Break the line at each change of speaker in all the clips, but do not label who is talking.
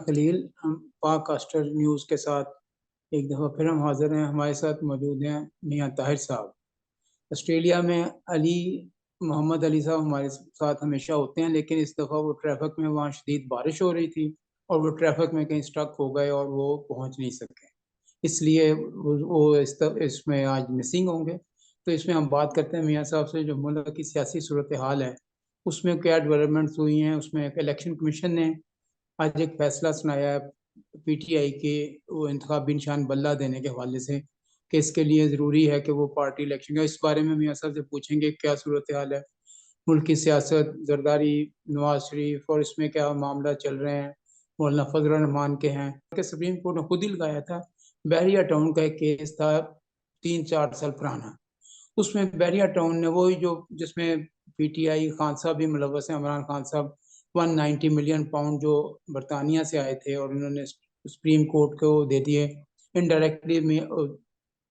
खलील। हम पाक caster news के साथ एक दफ़ा फिर हम हाज़िर हैं। हमारे साथ मौजूद हैं मियाँ ताहिर साहब। ऑस्ट्रेलिया में अली मोहम्मद अली साहब हमारे साथ हमेशा होते हैं, लेकिन इस दफ़ा वो ट्रैफ़िक में वहाँ शदीद बारिश हो रही थी और वो ट्रैफ़िक में कहीं स्टक हो गए और वो पहुँच नहीं सके। इसलिए वो इसमें आज मिसिंग होंगे। तो इसमें हम बात करते हैं मियाँ साहब से, जो मुल्क की सियासी सूरत-ए-हाल है, उसमें क्या डेवलपमेंट्स हुई हैं। उसमें एक इलेक्शन कमीशन ने आज एक फैसला सुनाया है पीटीआई के वो इंतखाबी निशान बल्ला देने के हवाले से, कि इसके लिए ज़रूरी है कि वो पार्टी इलेक्शन का। इस बारे में मियाँ साहब से पूछेंगे क्या सूरत हाल है, मुल्क की सियासत, जरदारी, नवाज शरीफ और इसमें क्या मामला चल रहे हैं, मौलाना फजल रहमान के हैं कि सुप्रीम कोर्ट ने खुद ही लगाया था। बहरिया टाउन का एक केस था 3-4 साल पुराना। उसमें बहरिया टाउन ने वही जो जिसमें पीटीआई खान साहब भी मुलव्वस हैं, इमरान खान साहब 190 मिलियन पाउंड जो बरतानिया से आए थे और उन्होंने सुप्रीम कोर्ट को दे दिए, इनडायरेक्टली में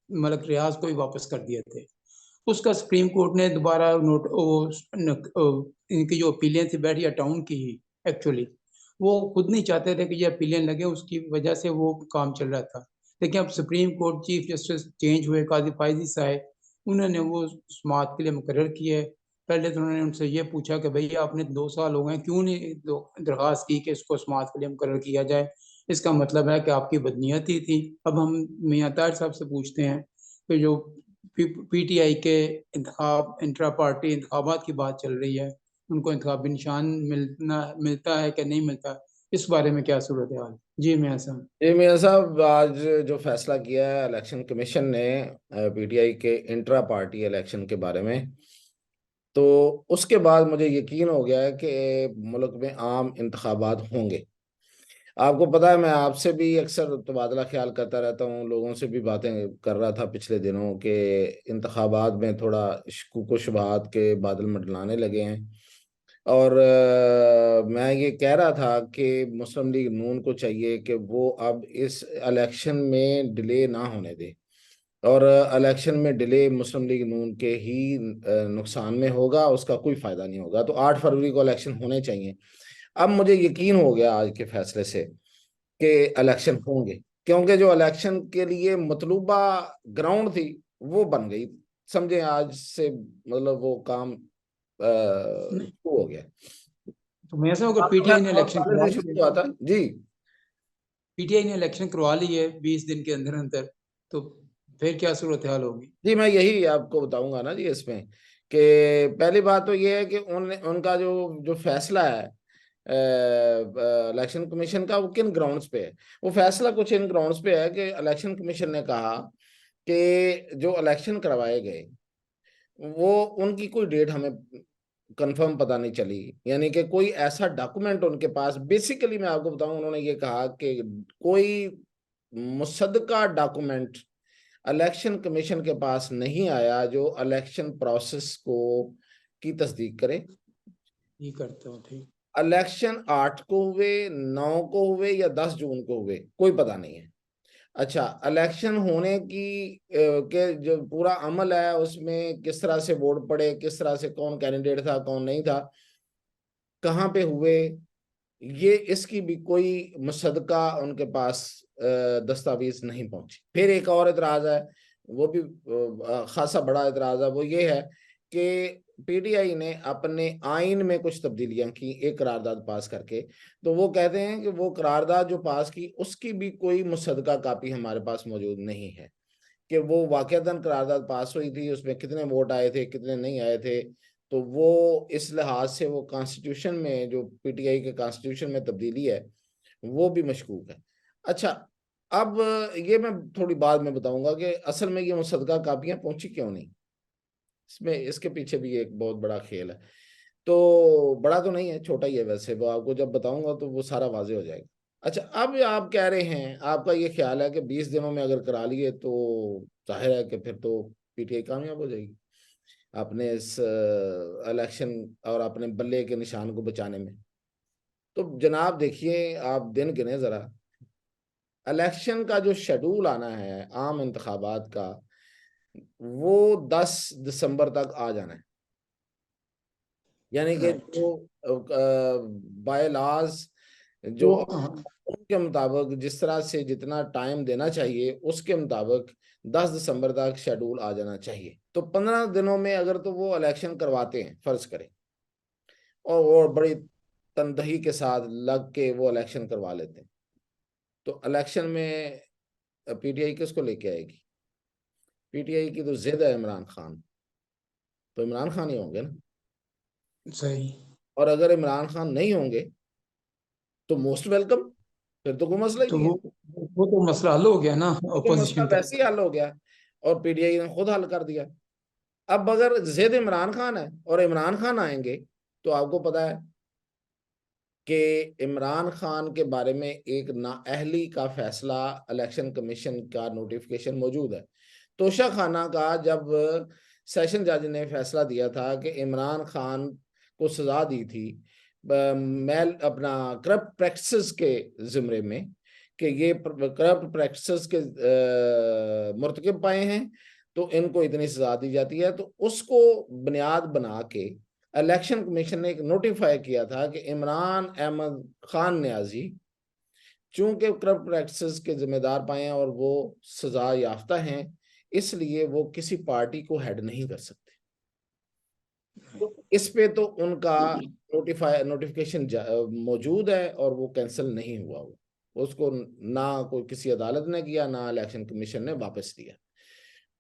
मलक रियाज को भी वापस कर दिए थे। उसका सुप्रीम कोर्ट ने दोबारा इनकी जो अपीलें थी बैरिया टाउन की ही, एक्चुअली वो खुद नहीं चाहते थे कि ये अपीलें लगे, उसकी वजह से वो काम चल रहा था। लेकिन अब supreme court chief justice change हुए, काजी फायजी साहब, उन्होंने वो समाअत के लिए मुकर्रर किए। पहले तो उन्होंने उनसे ये पूछा कि भैया आपने 2 साल हो गए, क्यों नहीं दरख्वास्त की कि इसको समाअत के लिए मुकर्रर किया जाए। इसका मतलब है कि आपकी बदनीयती थी। अब हम मियाँ ताहिर साहब से पूछते हैं कि जो पीटीआई के इंट्रा पार्टी इंतखाबात की बात चल रही है, उनको इंतखाबी निशान मिलता है कि नहीं मिलता, इस बारे में क्या सूरत हाल? जी मियाँ साहब।
जी मियां साहब, आज जो फैसला किया है इलेक्शन कमीशन ने पीटीआई के इंट्रा पार्टी इलेक्शन के बारे में, तो उसके बाद मुझे यकीन हो गया है कि मुल्क में आम इंतखाबात होंगे। आपको पता है, मैं आपसे भी अक्सर तबादला ख्याल करता रहता हूँ, लोगों से भी बातें कर रहा था पिछले दिनों के इंतखाबात में थोड़ा शुकूक व शुबहात के बादल मंडलाने लगे हैं। और मैं ये कह रहा था कि मुस्लिम लीग नून को चाहिए कि वो अब इस इलेक्शन में डिले ना होने दे। और इलेक्शन में डिले मुस्लिम लीग नून के ही नुकसान में होगा, उसका कोई फायदा नहीं होगा। तो 8 फरवरी को इलेक्शन होने चाहिए। अब मुझे यकीन हो गया आज के फैसले से कि इलेक्शन होंगे, क्योंकि जो इलेक्शन के लिए मतलूबा ग्राउंड थी वो बन गई। समझे, आज से मतलब वो काम शुरू हो गया।
तो मियाँ साहब, अगर
आपका
पीटीआई ने इलेक्शन
पहले
करवा
से
लिए,
शुरू हुआ था जी।
पीटीआई ने इलेक्शन करवा ली है 20 दिन के अंदर अंदर, तो फिर क्या सूरत हाल होगी?
जी मैं यही आपको बताऊंगा ना जी इसमें, कि पहली बात तो ये है कि उनका जो जो फैसला है इलेक्शन कमीशन का, वो किन ग्राउंड्स पे है। वो फैसला कुछ इन ग्राउंड्स पे है कि इलेक्शन कमीशन ने कहा कि जो इलेक्शन करवाए गए वो उनकी कोई डेट हमें कंफर्म पता नहीं चली, यानी कि कोई ऐसा डॉक्यूमेंट उनके पास, बेसिकली मैं आपको बताऊं, उन्होंने ये कहा कि कोई मुसद्दका डॉक्यूमेंट इलेक्शन कमीशन के पास नहीं आया जो इलेक्शन प्रोसेस को की तस्दीक करे।
ये करता हूँ, ठीक।
इलेक्शन 8 को हुए, 9 को हुए या 10 जून को हुए, कोई पता नहीं है। अच्छा, इलेक्शन होने की के जो पूरा अमल है उसमें किस तरह से वोट पड़े, किस तरह से कौन कैंडिडेट था कौन नहीं था, कहाँ पे हुए, ये इसकी भी कोई मुसद्दका उनके पास दस्तावेज नहीं पहुंची। फिर एक और एतराज है, वो भी खासा बड़ा एतराज है, वो ये है कि पीटीआई ने अपने आइन में कुछ तब्दीलियां की एक करारदाद पास करके। तो वो कहते हैं कि वो करारदाद जो पास की उसकी भी कोई मुसद्दका कापी हमारे पास मौजूद नहीं है, कि वो वाकईतन करारदाद पास हुई थी, उसमें कितने वोट आए थे कितने नहीं आए थे। तो वो इस लिहाज से वो कॉन्स्टिट्यूशन में, जो पीटीआई के कॉन्स्टिट्यूशन में तब्दीली है, वो भी मशकूक है। अच्छा, अब ये मैं थोड़ी बाद में बताऊंगा कि असल में ये मुसद्दका कापियां पहुंची क्यों नहीं। इसमें इसके पीछे भी एक बहुत बड़ा खेल है। तो बड़ा तो नहीं है, छोटा ही है वैसे, वो आपको जब बताऊंगा तो वो सारा वाजे हो जाएगा। अच्छा, अब आप कह रहे हैं, आपका ये ख्याल है कि 20 दिनों में अगर करा लिए तो जाहिर है कि फिर तो पीटीआई कामयाब हो जाएगी अपने इस इलेक्शन और अपने बल्ले के निशान को बचाने में। तो जनाब देखिए, आप दिन गिने जरा, इलेक्शन का जो शेड्यूल आना है आम इंतखाबात का, वो 10 दिसंबर तक आ जाना है। यानी कि
राइट।
जो बाय लॉज जो उनके मुताबिक जिस तरह से जितना टाइम देना चाहिए उसके मुताबिक 10 दिसंबर तक शेड्यूल आ जाना चाहिए। तो 15 दिनों में अगर तो वो इलेक्शन करवाते हैं, फर्ज करें, और बड़ी तनदही के साथ लग के वो इलेक्शन करवा लेते हैं, तो इलेक्शन में पीटीआई किसको लेके आएगी? पीटीआई की तो जिद है इमरान खान, तो इमरान खान ही होंगे ना।
सही।
और अगर इमरान खान नहीं होंगे तो मोस्ट वेलकम, फिर तो कोई मसला ही
तो
नहीं है।
वो तो मसला हल हो गया ना
तो मसला
अपोजिशन का।
वैसे ही हल हो गया, और पीटीआई ने खुद हल कर दिया। अब अगर जिद इमरान खान है और इमरान खान आएंगे, तो आपको पता है कि इमरान खान के बारे में एक नाअहली का फैसला इलेक्शन कमीशन का नोटिफिकेशन मौजूद है। तोशा खाना का जब सेशन जज ने फैसला दिया था कि इमरान खान को सजा दी थी मेल अपना करप्ट प्रैक्टिसेस के जिम्मे में, कि ये करप्ट प्रैक्टिसेस के मुर्तकिब पाए हैं, तो इनको इतनी सजा दी जाती है, तो उसको बुनियाद बना के इलेक्शन कमीशन ने एक नोटिफाई किया था कि इमरान अहमद खान न्याजी चूंकि करप्ट प्रैक्टिसेस के जिम्मेदार पाए हैं और वो सजा याफ्ता हैं, इसलिए वो किसी पार्टी को हेड नहीं कर सकते। तो इस पे तो उनका नोटिफिकेशन मौजूद है और वो कैंसिल नहीं हुआ। वो उसको ना कोई किसी अदालत ने किया, ना इलेक्शन कमीशन ने वापस दिया।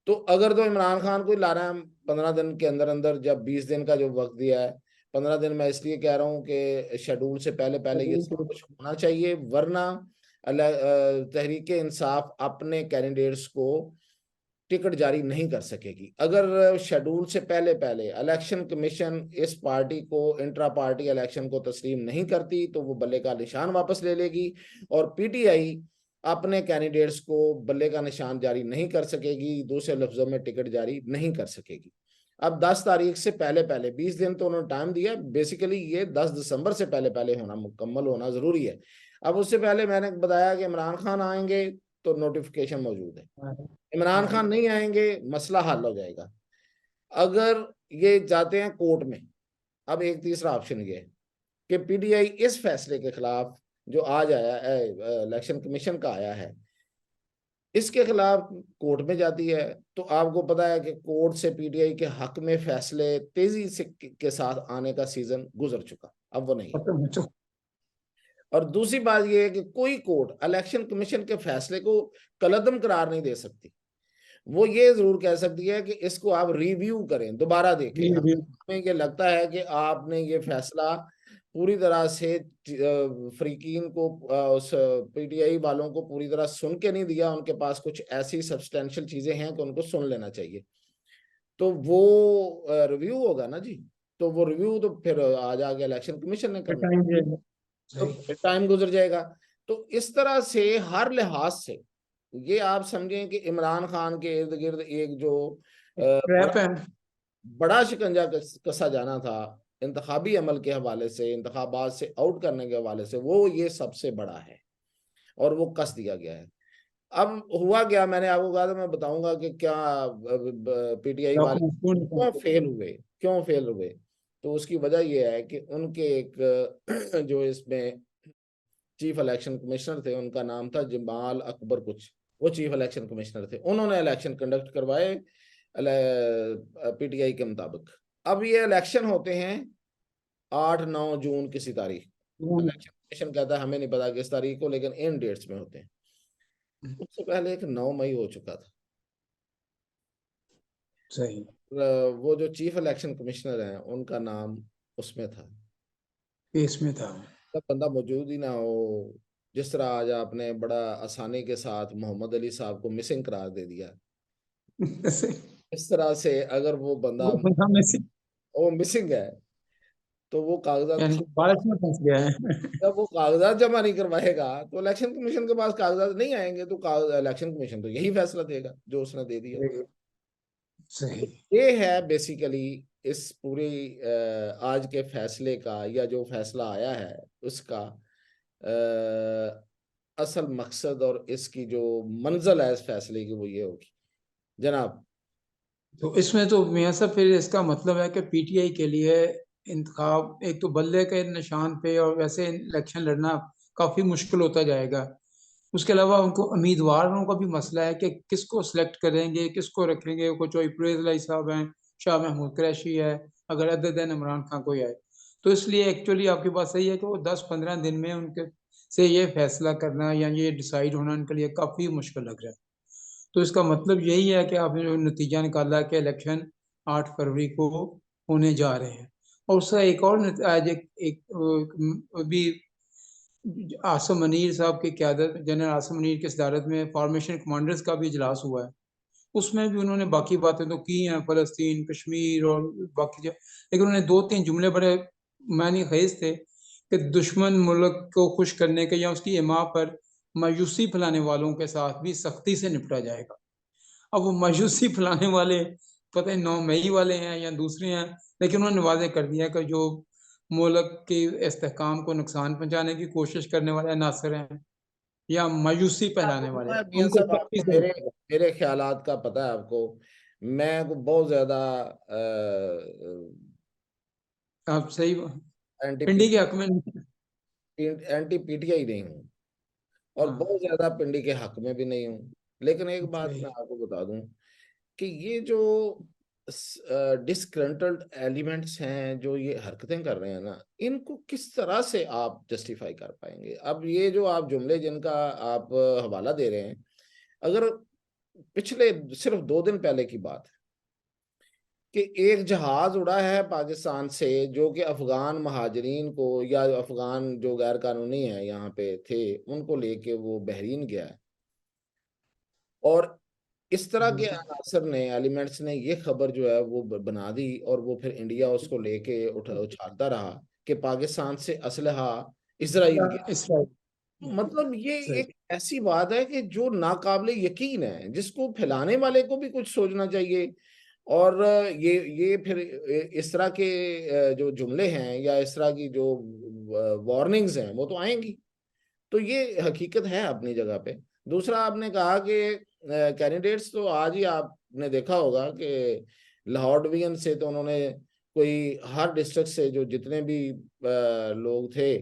तो अगर तो इमरान खान को ला रहे हैं 15 दिन के अंदर अंदर, जब 20 दिन का जो वक्त दिया है, 15 दिन मैं इसलिए कह रहा हूँ कि शेड्यूल से पहले पहले ये सब कुछ होना चाहिए, वरना तहरीक इंसाफ अपने कैंडिडेट्स को टिकट जारी नहीं कर सकेगी। अगर शेड्यूल से पहले पहले इलेक्शन कमीशन इस पार्टी को इंट्रा पार्टी इलेक्शन को तस्लीम नहीं करती, तो वो बल्ले का निशान वापस ले लेगी और पीटीआई अपने कैंडिडेट्स को बल्ले का निशान जारी नहीं कर सकेगी, दूसरे लफ्जों में टिकट जारी नहीं कर सकेगी। अब 10 तारीख से पहले पहले 20 दिन तो उन्होंने टाइम दिया, बेसिकली ये 10 दिसंबर से पहले पहले होना, मुकम्मल होना जरूरी है। अब उससे पहले मैंने बताया कि इमरान खान आएंगे तो नोटिफिकेशन मौजूद है, इमरान खान नहीं आएंगे मसला हल हो जाएगा। अगर ये जाते हैं कोर्ट में, अब एक तीसरा ऑप्शन ये है कि पीटीआई इस फैसले के खिलाफ जो आज आया है, इलेक्शन कमीशन का आया है, इसके खिलाफ कोर्ट में जाती है। तो आपको पता है कि कोर्ट से पीटीआई के हक में फैसले तेजी से के साथ आने का सीजन गुजर चुका, अब वो नहीं है। और दूसरी बात यह है कि कोई कोर्ट इलेक्शन कमीशन के फैसले को कलअदम करार नहीं दे सकती। वो ये जरूर कह सकती है कि इसको आप रिव्यू करें, दोबारा देखें। हमें ये लगता है कि आपने ये फैसला पूरी तरह से फ्रीकीन को, उस पीटीआई वालों को पूरी तरह सुन के नहीं दिया, उनके पास कुछ ऐसी सब्सटेंशियल चीजें हैं कि उनको सुन लेना चाहिए। तो वो रिव्यू होगा ना जी, तो वो रिव्यू तो फिर आज आगे इलेक्शन कमीशन ने करना, तो फिर टाइम गुजर जाएगा। तो इस तरह से हर लिहाज से ये आप समझें कि इमरान खान के इर्द गिर्द एक जो बड़ा शिकंजा कसा जाना था इंतखाबी अमल के हवाले से, इंतखाबात से आउट करने के हवाले से, वो ये सबसे बड़ा है और वो कस दिया गया है। अब हुआ क्या, मैंने आपको कहा था मैं बताऊंगा कि क्या पीटीआई वाले क्यों फेल हुए। तो उसकी वजह यह है कि उनके एक जो इसमें चीफ इलेक्शन कमिश्नर थे, उनका नाम था जमाल अकबर कुछ, वो चीफ इलेक्शन कमिश्नर थे, उन्होंने इलेक्शन कंडक्ट करवाए पीटीआई के मुताबिक। अब ये इलेक्शन होते हैं 8-9 जून किसी तारीख, इलेक्शन कमीशन कहता है हमें नहीं पता किस तारीख को, लेकिन इन डेट्स में होते हैं। उससे पहले एक 9 मई हो चुका था।
सही।
वो जो चीफ इलेक्शन कमिश्नर हैं उनका नाम उसमें था,
इसमें था।
तब बंदा मौजूद ही ना हो। जिस तरह आज आपने बड़ा आसानी के साथ मोहम्मद अली साहब को मिसिंग करार दे दिया, इस तरह से अगर वो बंदा वो मिसिंग है, तो वो कागजात
बारिश में फंस गया है।
जब वो कागजात जमा नहीं करवाएगा तो इलेक्शन कमीशन के पास कागजात नहीं आएंगे, तो इलेक्शन कमीशन तो यही फैसला देगा जो उसने दे दिया।
सही।
ये है बेसिकली इस पूरी आज के फैसले का, या जो फैसला आया है उसका असल मकसद और इसकी जो मंजिल है इस फैसले की, वो ये होगी जनाब।
तो इसमें तो मियां साहब फिर इसका मतलब है कि पीटीआई के लिए इंतखाब एक तो बल्ले के निशान पे और वैसे इलेक्शन लड़ना काफी मुश्किल होता जाएगा। उसके अलावा उनको उम्मीदवारों का भी मसला है कि किसको सिलेक्ट करेंगे, किसको रखेंगे। कोई कोई परवेज लाई साहब हैं, शाह महमूद कुरैशी है, अगर अदर दिन इमरान खान कोई आए। तो इसलिए एक्चुअली आपकी बात सही है कि वो 10-15 दिन में उनके से ये फैसला करना या ये डिसाइड होना उनके लिए काफी मुश्किल लग रहा है। तो इसका मतलब यही है कि आपने जो नतीजा निकाला कि इलेक्शन 8 फरवरी को होने जा रहे हैं। और उसका एक और आज भी आसम मनीर साहब की क़यादत, जनरल आसम मनीर की सदारत में फॉर्मेशन कमांडर्स का भी इजलास हुआ है। उसमें भी उन्होंने बाकी बातें तो की हैं, फलस्तीन, कश्मीर और बाकी लेकिन उन्होंने 2-3 जुमले बड़े मायने खेज थे कि दुश्मन मुल्क को खुश करने के या उसकी इमा पर मायूसी फैलाने वालों के साथ भी सख्ती से निपटा जाएगा। अब वो मायूसी फैलाने वाले पता नहीं 9 मई वाले हैं या दूसरे हैं, लेकिन उन्होंने वादे कर दिया कि जो मुल्क के इस्तेहकाम को नुकसान पहुंचाने की कोशिश करने वाले अनासर हैं या मायूसी फैलाने वाले,
आपको मियां
उनको
साहब,
सख्ती
आपको
से
मेरे
निपटा जाएगा।
मेरे ख्यालात का पता है आपको। मैं बहुत ज्यादा
आप सही
एंटी
पिंडी के हक में
एंटी पीटीआई नहीं हूँ, और
हाँ,
बहुत ज्यादा पिंडी के हक में भी नहीं हूँ। लेकिन एक बात
सही।
मैं आपको बता दूं कि ये जो डिस्ग्रंटल्ड एलिमेंट्स हैं जो ये हरकतें कर रहे हैं ना, इनको किस तरह से आप जस्टिफाई कर पाएंगे? अब ये जो आप जुमले जिनका आप हवाला दे रहे हैं, अगर पिछले सिर्फ 2 दिन पहले की बात है कि एक जहाज उड़ा है पाकिस्तान से जो कि अफगान महाजरीन को या अफगान जो गैर कानूनी है यहाँ पे थे उनको लेके वो बहरीन गया है, और इस तरह के
बिल्कुल
अनासर ने एलिमेंट्स ने ये खबर जो है वो बना दी, और वो फिर इंडिया उसको लेके उछालता रहा कि पाकिस्तान से असलहा इसराइल गया।
इसराइल।
मतलब ये
सही।
एक ऐसी बात है कि जो नाकाबिले यकीन है, जिसको फैलाने वाले को भी कुछ सोचना चाहिए। और ये फिर इस तरह के जो जुमले हैं या इस तरह की जो वार्निंग्स हैं वो तो आएंगी। तो ये हकीकत है अपनी जगह पे। दूसरा, आपने कहा कि कैंडिडेट्स तो आज ही आपने देखा होगा कि लाहौर डिवीजन से तो उन्होंने कोई हर डिस्ट्रिक्ट से जो जितने भी लोग थे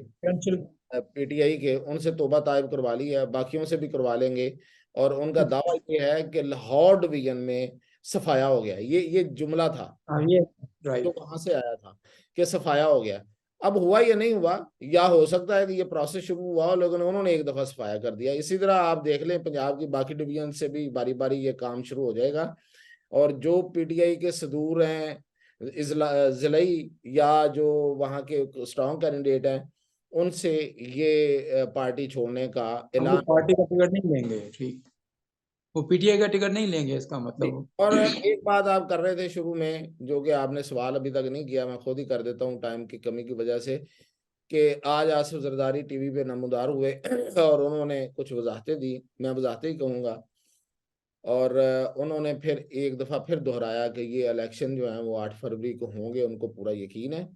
पीटीआई के, उनसे तौबा तायब करवा ली है, बाकियों से भी करवा लेंगे। और उनका दावा ये है कि लाहौर डिवीजन में सफाया हो गया। ये जुमला था
हाँ, ये
जो
राइट।
वहां से आया था कि सफाया हो गया। अब हुआ या नहीं हुआ, या हो सकता है कि ये प्रोसेस शुरू हुआ हो लेकिन उन्होंने एक दफा सफाया कर दिया। इसी तरह आप देख लें पंजाब की बाकी डिवीजन से भी बारी बारी ये काम शुरू हो जाएगा। और जो पीटीआई के सदूर हैं जिलई या जो वहाँ के स्ट्रॉन्ग कैंडिडेट हैं, उनसे ये पार्टी छोड़ने का
हम वो
ऐलान।
पार्टी का टिकट नहीं लेंगे, ठीक। वो पीटीआई का टिकट नहीं लेंगे, इसका मतलब।
और एक बात आप कर रहे थे शुरू में जो कि आपने सवाल अभी तक नहीं किया, मैं खुद ही कर देता हूँ टाइम की कमी की वजह से, कि आज आसिफ जरदारी टीवी पे नमूदार हुए और उन्होंने कुछ वजाहतें दी, मैं वजाहतें ही कहूँगा। और उन्होंने फिर एक दफ़ा फिर दोहराया कि ये इलेक्शन जो है वो 8 फरवरी को होंगे, उनको पूरा यकीन है।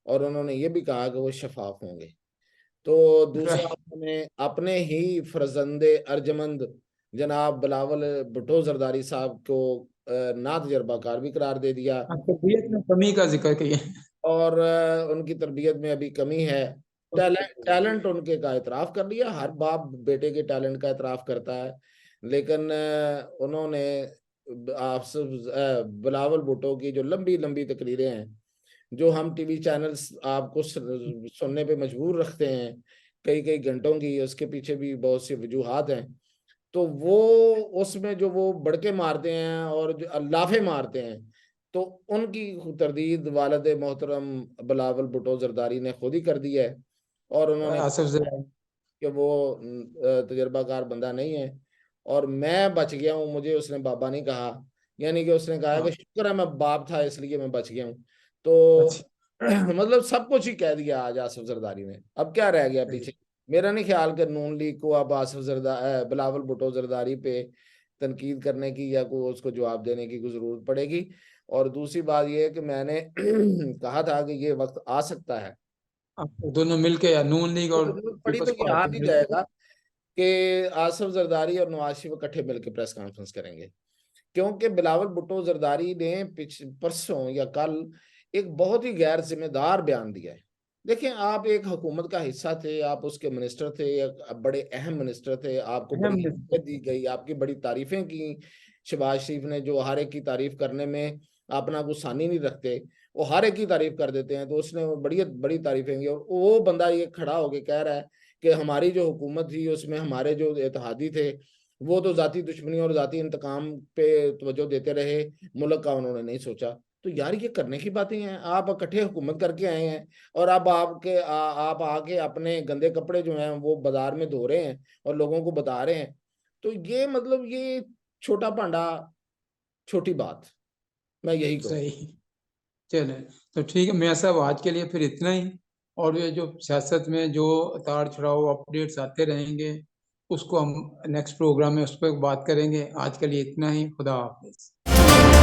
और उन्होंने ये भी कहा कि वो शफाफ होंगे। तो दूसरा,
राइट।
उन्होंने अपने ही फरजंदे अर्जमंद जनाब बिलावल भुट्टो जरदारी साहब को ना तजर्बाकार भी करार दे दिया।
तबीयत में कमी का जिक्र किया।
और उनकी तरबियत में अभी कमी है। टैलेंट उनके का एतराफ़ कर लिया, हर बाप बेटे के टैलेंट का एतराफ़ करता है। लेकिन उन्होंने आप बिलावल भुट्टो की जो लंबी लंबी तकरीरें हैं, जो हम टीवी चैनल्स आपको सुनने पे मजबूर रखते हैं कई कई घंटों की, उसके पीछे भी बहुत सी वजूहात हैं। तो वो उसमें जो वो बड़के मारते हैं और जो लाफे मारते हैं, तो उनकी तरदीद वालिद मोहतरम बिलावल भुट्टो जरदारी ने खुद ही कर दी है। और उन्होंने
आसिफ जरदारी।
कि वो तजर्बाकार बंदा नहीं है। और मैं बच गया हूँ, मुझे उसने बाबा नहीं कहा। यानी कि उसने कहा कि
हाँ,
शुक्र है मैं बाप था इसलिए मैं बच गया हूँ। तो
अच्छा।
मतलब सब कुछ ही कह दिया आज आसिफ जरदारी ने, अब क्या रह गया
सही।
पीछे? मेरा नहीं ख्याल कि नून लीग को अब बिलावल भुट्टो जरदारी पे तनकीद करने की या को उसको जवाब देने की कोई जरूरत पड़ेगी। और दूसरी बात यह है कि मैंने कहा था कि ये वक्त आ सकता है,
आप दोनों मिलके या नून लीग
तो
और
जरूरत पड़ी तो
पीपल्स
ये आ
पार्टी
भी
मिलके।
जाएगा कि आसिफ जरदारी और नवाज शरीफ इकट्ठे मिलकर प्रेस कॉन्फ्रेंस करेंगे। क्योंकि बिलावल भुट्टो जरदारी ने परसों या कल एक बहुत ही गैर जिम्मेदार बयान दिया है। देखिए, आप एक हुकूमत का हिस्सा थे, आप उसके मिनिस्टर थे, एक बड़े अहम मिनिस्टर थे, आपको बड़ी
अहम
अहमियत दी गई, आपकी बड़ी तारीफें की शहबाज शरीफ ने, जो हर एक की तारीफ करने में अपना कुछ सानी नहीं रखते, वो हर एक की तारीफ कर देते हैं। तो उसने बड़ी बड़ी तारीफें की, और वो बंदा ये खड़ा होके कह रहा है कि हमारी जो हुकूमत थी उसमें हमारे जो इत्तेहादी थे वो तो जाती दुश्मनी और जाती इंतकाम पे तवज्जो देते रहे, मुल्क का उन्होंने नहीं सोचा। तो यार ये करने की बातें हैं, आप इकट्ठे हुकूमत करके आए हैं और अब आप आके अपने गंदे कपड़े जो हैं वो बाजार में धो रहे हैं और लोगों को बता रहे हैं। तो ये मतलब ये छोटा भांडा छोटी बात, मैं यही कहूँ।
सही। चले, तो ठीक है मियाँ साहब, आज के लिए फिर इतना ही। और ये जो सियासत में जो उतार चढ़ाव अपडेट्स आते रहेंगे, उसको हम नेक्स्ट प्रोग्राम में उस पर बात करेंगे। आज के लिए इतना ही। खुदा हाफिज।